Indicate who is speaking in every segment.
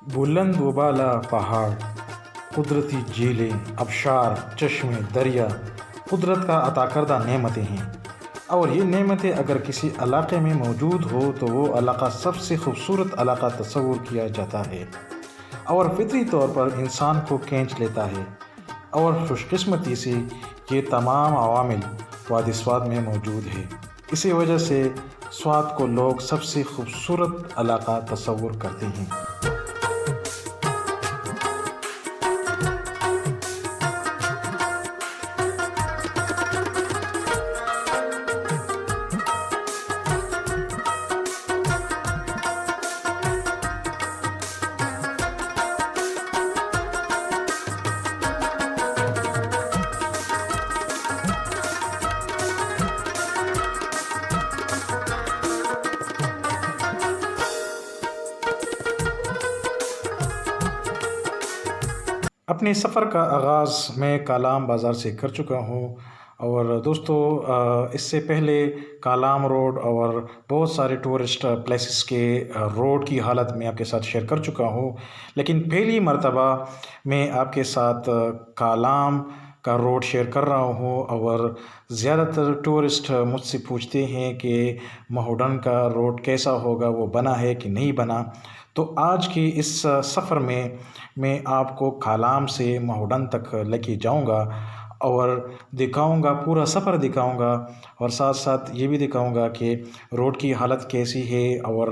Speaker 1: بلند و بالا پہاڑ، قدرتی جھیلیں، آبشار، چشمے، دریا قدرت کا عطا کردہ نعمتیں ہیں، اور یہ نعمتیں اگر کسی علاقے میں موجود ہو تو وہ علاقہ سب سے خوبصورت علاقہ تصور کیا جاتا ہے اور فطری طور پر انسان کو کھینچ لیتا ہے، اور خوش قسمتی سے یہ تمام عوامل وادی سوات میں موجود ہے۔ اسی وجہ سے سوات کو لوگ سب سے خوبصورت علاقہ تصور کرتے ہیں۔ اپنے سفر کا آغاز میں کالام بازار سے کر چکا ہوں، اور دوستو اس سے پہلے کالام روڈ اور بہت سارے ٹورسٹ پلیسز کے روڈ کی حالت میں آپ کے ساتھ شیئر کر چکا ہوں، لیکن پہلی مرتبہ میں آپ کے ساتھ کالام کا روڈ شیئر کر رہا ہوں، اور زیادہ تر ٹورسٹ مجھ سے پوچھتے ہیں کہ مہوڈن کا روڈ کیسا ہوگا، وہ بنا ہے کہ نہیں بنا۔ تو آج کی اس سفر میں آپ کو کالام سے مہوڈن تک لے کے جاؤں گا اور دکھاؤں گا، پورا سفر دکھاؤں گا، اور ساتھ ساتھ یہ بھی دکھاؤں گا کہ روڈ کی حالت کیسی ہے، اور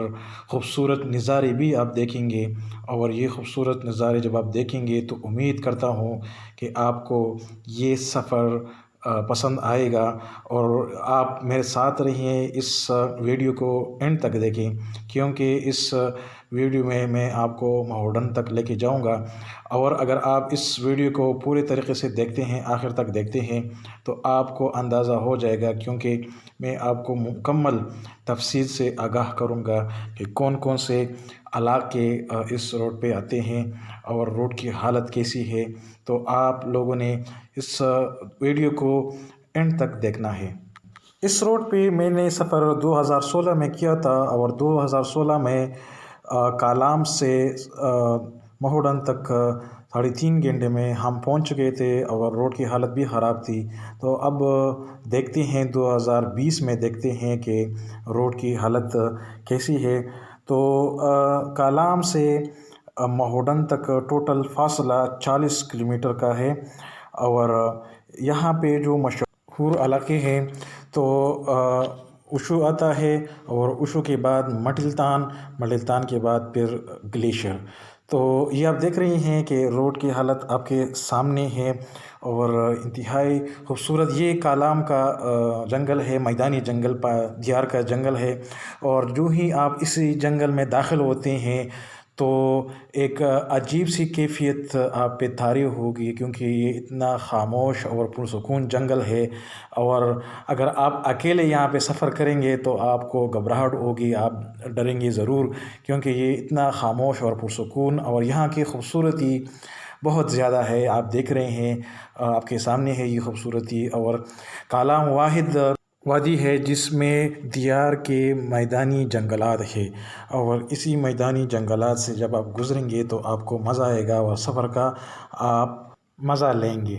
Speaker 1: خوبصورت نظارے بھی آپ دیکھیں گے۔ اور یہ خوبصورت نظارے جب آپ دیکھیں گے تو امید کرتا ہوں کہ آپ کو یہ سفر پسند آئے گا، اور آپ میرے ساتھ رہیے، اس ویڈیو کو اینڈ تک دیکھیں، کیونکہ اس ویڈیو میں آپ کو مہوڈن تک لے کے جاؤں گا۔ اور اگر آپ اس ویڈیو کو پورے طریقے سے دیکھتے ہیں، آخر تک دیکھتے ہیں، تو آپ کو اندازہ ہو جائے گا، کیونکہ میں آپ کو مکمل تفصیل سے آگاہ کروں گا کہ کون کون سے علاقے اس روڈ پہ آتے ہیں اور روڈ کی حالت کیسی ہے۔ تو آپ لوگوں نے اس ویڈیو کو اینڈ تک دیکھنا ہے۔ اس روڈ پہ میں نے سفر 2016 میں کیا تھا، اور 2016 میں کالام سے مہوڈن تک 3.5 گھنٹے میں ہم پہنچ چکے تھے، اور روڈ کی حالت بھی خراب تھی۔ تو اب دیکھتے ہیں 2020 میں دیکھتے ہیں کہ روڈ کی حالت کیسی ہے۔ تو کالام سے مہوڈن تک ٹوٹل فاصلہ 40 کلومیٹر کا ہے، اور یہاں پہ جو مشہور علاقے ہیں تو اوشو آتا ہے، اور اوشو کے بعد مٹلتان کے بعد پھر گلیشیر۔ تو یہ آپ دیکھ رہے ہیں کہ روڈ کی حالت آپ کے سامنے ہے، اور انتہائی خوبصورت یہ کالام کا جنگل ہے، میدانی جنگل، دیار کا جنگل ہے، اور جو ہی آپ اسی جنگل میں داخل ہوتے ہیں تو ایک عجیب سی کیفیت آپ پہ طاری ہوگی، کیونکہ یہ اتنا خاموش اور پرسکون جنگل ہے، اور اگر آپ اکیلے یہاں پہ سفر کریں گے تو آپ کو گھبراہٹ ہوگی، آپ ڈریں گے ضرور، کیونکہ یہ اتنا خاموش اور پرسکون، اور یہاں کی خوبصورتی بہت زیادہ ہے۔ آپ دیکھ رہے ہیں، آپ کے سامنے ہے یہ خوبصورتی، اور کالام واحد وادی ہے جس میں دیار کے میدانی جنگلات ہے، اور اسی میدانی جنگلات سے جب آپ گزریں گے تو آپ کو مزہ آئے گا، اور سفر کا آپ مزہ لیں گے۔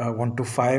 Speaker 1: 125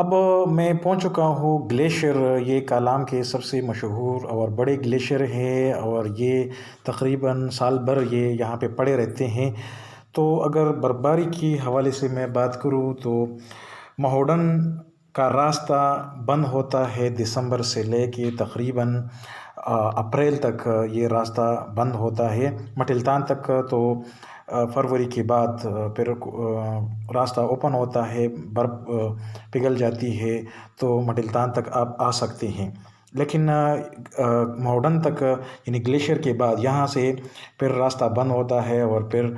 Speaker 1: اب میں پہنچ چکا ہوں گلیشیئر، یہ کالام کے سب سے مشہور اور بڑے گلیشیئر ہیں، اور یہ تقریباً سال بھر یہ یہاں پہ پڑے رہتے ہیں۔ تو اگر برفباری کی حوالے سے میں بات کروں تو مہوڈن کا راستہ بند ہوتا ہے دسمبر سے لے کے تقریباً اپریل تک یہ راستہ بند ہوتا ہے۔ مٹلتان تک تو فروری کے بعد پھر راستہ اوپن ہوتا ہے، برف پگھل جاتی ہے تو مٹلتان تک آپ آ سکتے ہیں۔ لیکن مہوڈن تک یعنی گلیشیئر کے بعد یہاں سے پھر راستہ بند ہوتا ہے، اور پھر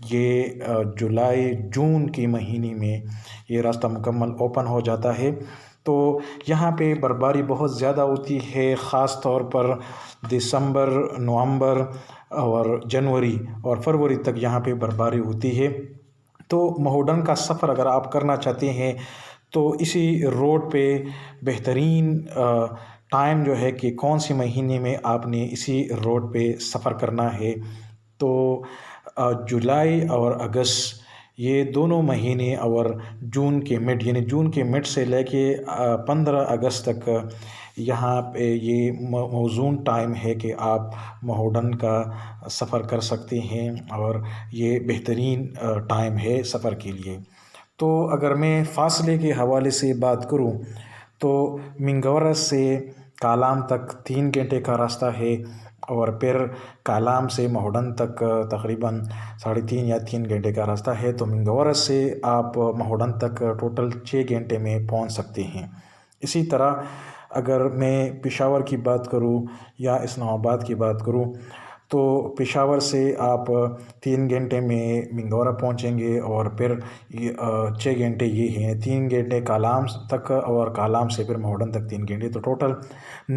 Speaker 1: یہ جولائی جون کے مہینے میں یہ راستہ مکمل اوپن ہو جاتا ہے۔ تو یہاں پہ برفباری بہت زیادہ ہوتی ہے، خاص طور پر دسمبر، نومبر اور جنوری اور فروری تک یہاں پہ برفباری ہوتی ہے۔ تو مہوڈن کا سفر اگر آپ کرنا چاہتے ہیں تو اسی روڈ پہ بہترین ٹائم جو ہے کہ کون سی مہینے میں آپ نے اسی روڈ پہ سفر کرنا ہے، تو جولائی اور اگست یہ دونوں مہینے اور جون کے مڈ یعنی جون کے مڈ سے لے کے 15 اگست تک یہاں پہ یہ موزون ٹائم ہے کہ آپ مہوڈن کا سفر کر سکتے ہیں، اور یہ بہترین ٹائم ہے سفر کے لیے۔ تو اگر میں فاصلے کے حوالے سے بات کروں تو منگورس سے کالام تک 3 گھنٹے کا راستہ ہے، اور پھر کالام سے مہوڈن تک تقریباً 3.5 یا 3 گھنٹے کا راستہ ہے۔ تو منگورس سے آپ مہوڈن تک ٹوٹل 6 گھنٹے میں پہنچ سکتے ہیں۔ اسی طرح اگر میں پشاور کی بات کروں یا اسلام آباد کی بات کروں تو پشاور سے آپ 3 گھنٹے میں منگورا پہنچیں گے، اور پھر 6 گھنٹے یہ ہیں، 3 گھنٹے کالام تک اور کالام سے پھر مہوڈن تک 3 گھنٹے، تو ٹوٹل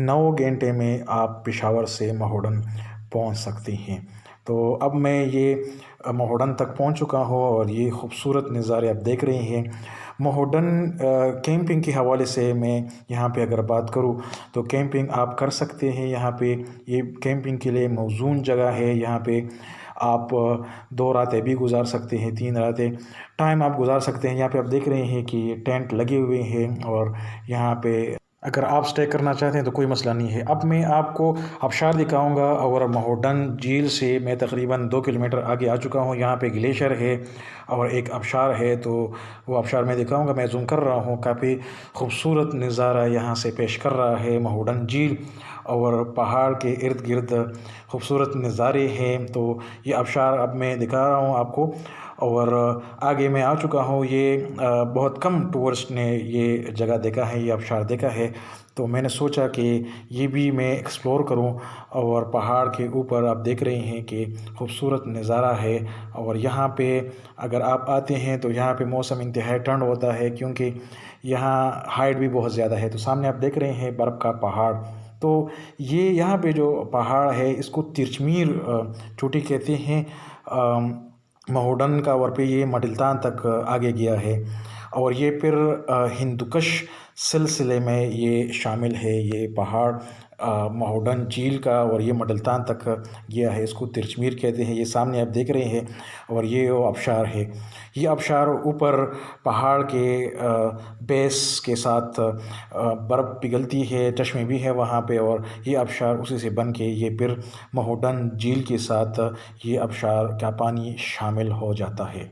Speaker 1: 9 گھنٹے میں آپ پشاور سے مہوڈن پہنچ سکتے ہیں۔ تو اب میں یہ مہوڈن تک پہنچ چکا ہوں، اور یہ خوبصورت نظارے آپ دیکھ رہے ہیں۔ مہوڈن کیمپنگ کے حوالے سے میں یہاں پہ اگر بات کروں تو کیمپنگ آپ کر سکتے ہیں یہاں پہ، یہ کیمپنگ کے لیے موزون جگہ ہے۔ یہاں پہ آپ 2 راتیں بھی گزار سکتے ہیں، 3 راتیں ٹائم آپ گزار سکتے ہیں۔ یہاں پہ آپ دیکھ رہے ہیں کہ ٹینٹ لگے ہوئے ہیں، اور یہاں پہ اگر آپ سٹے کرنا چاہتے ہیں تو کوئی مسئلہ نہیں ہے۔ اب میں آپ کو آبشار دکھاؤں گا، اور مہوڈن جھیل سے میں تقریباً 2 کلومیٹر آگے آ چکا ہوں۔ یہاں پہ گلیشیئر ہے اور ایک آبشار ہے، تو وہ آبشار میں دکھاؤں گا۔ میں زوم کر رہا ہوں، کافی خوبصورت نظارہ یہاں سے پیش کر رہا ہے مہوڈن جھیل، اور پہاڑ کے ارد گرد خوبصورت نظارے ہیں۔ تو یہ آبشار اب میں دکھا رہا ہوں آپ کو، اور آگے میں آ چکا ہوں۔ یہ بہت کم ٹورسٹ نے یہ جگہ دیکھا ہے، یہ آبشار دیکھا ہے، تو میں نے سوچا کہ یہ بھی میں ایکسپلور کروں۔ اور پہاڑ کے اوپر آپ دیکھ رہے ہیں کہ خوبصورت نظارہ ہے، اور یہاں پہ اگر آپ آتے ہیں تو یہاں پہ موسم انتہائی ٹھنڈ ہوتا ہے، کیونکہ یہاں ہائٹ بھی بہت زیادہ ہے۔ تو سامنے آپ دیکھ رہے ہیں برف کا پہاڑ، تو یہ یہاں پہ جو پہاڑ ہے اس کو ترچمیر چوٹی کہتے ہیں مہوڈن کا، اور پہ یہ مٹلتان تک آگے گیا ہے، اور یہ پھر ہندوکش سلسلے میں یہ شامل ہے یہ پہاڑ مہوڈن جھیل کا، اور یہ مٹلتان تک گیا ہے، اس کو ترچمیر کہتے ہیں۔ یہ سامنے آپ دیکھ رہے ہیں، اور یہ وہ آبشار ہے۔ یہ آبشار اوپر پہاڑ کے بیس کے ساتھ برف پگھلتی ہے، چشمے بھی ہے وہاں پہ، اور یہ آبشار اسی سے بن کے یہ پھر مہوڈن جھیل کے ساتھ یہ آبشار کا پانی شامل ہو جاتا ہے۔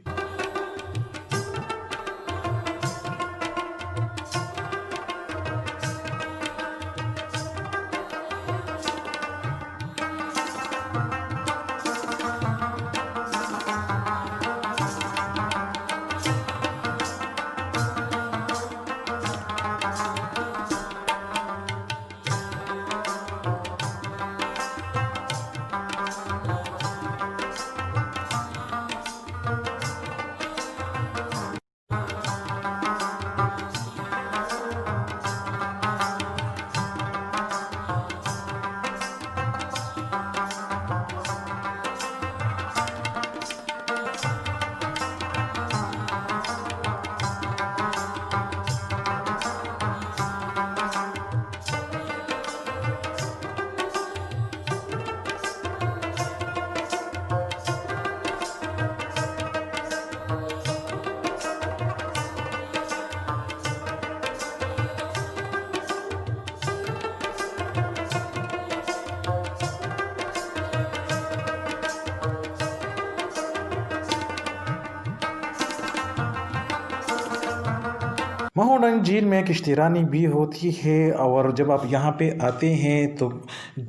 Speaker 1: مہوڈنگ جھیل میں کشتی رانی بھی ہوتی ہے، اور جب آپ یہاں پہ آتے ہیں تو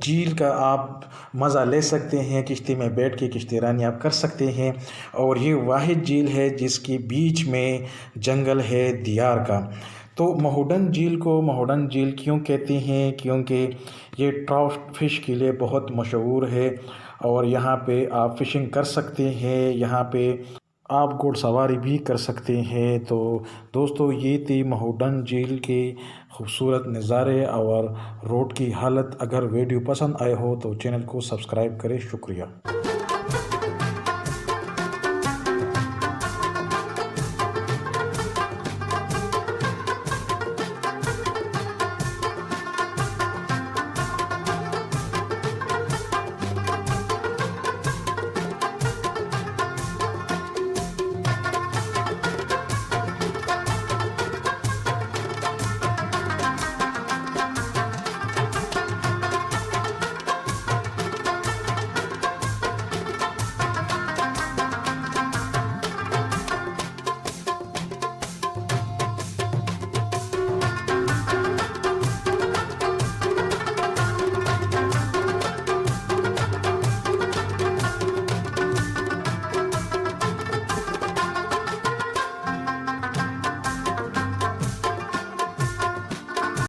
Speaker 1: جھیل کا آپ مزہ لے سکتے ہیں، کشتی میں بیٹھ کے کشتی رانی آپ کر سکتے ہیں۔ اور یہ واحد جھیل ہے جس کے بیچ میں جنگل ہے دیار کا۔ تو مہوڈنگ جھیل کو مہوڈنگ جھیل کیوں کہتے ہیں؟ کیونکہ یہ ٹراؤٹ فش کے لیے بہت مشہور ہے، اور یہاں پہ آپ فشنگ کر سکتے ہیں، یہاں پہ آپ گھوڑ سواری بھی کر سکتے ہیں۔ تو دوستو، یہ تھی مہوڈنگ جھیل کے خوبصورت نظارے اور روڈ کی حالت۔ اگر ویڈیو پسند آئے ہو تو چینل کو سبسکرائب کریں۔ شکریہ۔